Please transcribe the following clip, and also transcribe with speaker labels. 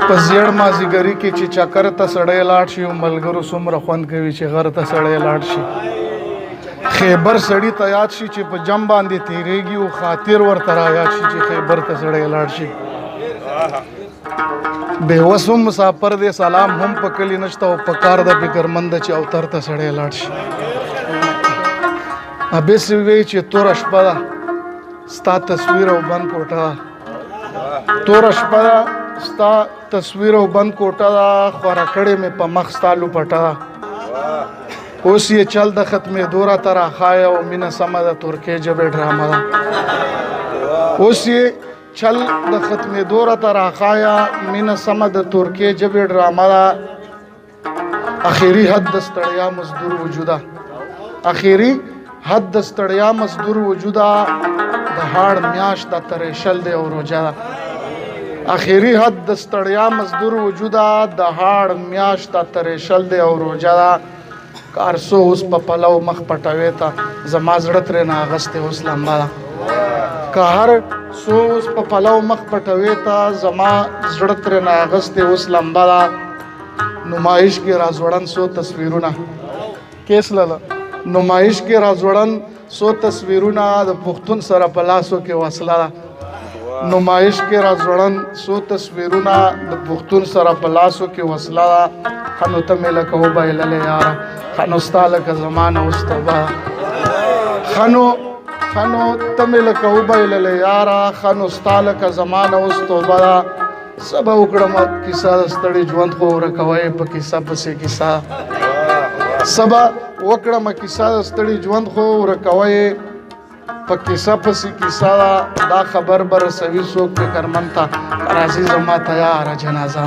Speaker 1: په زیړ مازدیګري کې چې چکر ته سړی لاړ شي ملګرو څومره خوند کوي چې غر ته سړی لاړ شي خیبر سړی ته یاد شي چې په جم باندې تیریږي او خاطر ورته را یاد شي چې خیبر ته سړی لاړ شي بېوس هم مسافر دی سلام هم په کلي نشته او په کار د فکرمند چې اوتر ته سړی لاړ شي ابېسې وی چې توره شپه ده ستا تصویر او بند کوټه ده توره شپه ده ستا تصویر او بند کوټه ده خوره کړې مې په مخ ستا لوپټه ده اوس یې چل د ختمېدو راته راښایه او مینه سمه ده ترکۍ ژبې ډرامه ده اوس یې چل د ختمېدو راته راښایه مینه سمه د ترکۍ ژبې ډرامه ده اخري حد د ستړیا مزدور وجوده اخري حد د ستړیا مزدور وجوده د هاړ میاشت د ترېشل دی او روژه ده اخري حد د ستړیا مزدور وجوده د هاړ میاشت د ترېشل دی او روژه ده کار سو اوس په پلو مخ پټوي ته زما زړه ترې نه اغستې اوس لمبه ده که هر سو اوس په پلو مخ پټوي ته زما زړه ترې نه اغستې اوس لمبه ده نمایش کې راځوړن سو تصویرونه کیس لاله نمایش کې راځوړن سو تصویرونه د پښتون سره په لاسو کې وصله ده نمایش کې راځوړن سو تصویرونه د پښتون سره په لاسو کې وصله ده ښه نو ته مې لکه وبایللې یاره ښه نو ستا لکه زمانه اوس توبه ښه نو ته مې لکه وبایللې یاره ښه نو ستا لکه زمانه اوس توبه ده څه به وکړم کیسه د ستړي ژوند خو ورکوی په کیسه پسې کیسه څه به وکړم کیسه د ستړي ژوند خو ورکوی په کیسه پسې کیسه دا خبر به رسوي څوک فکرمند ته راځي زما تیاره جنازه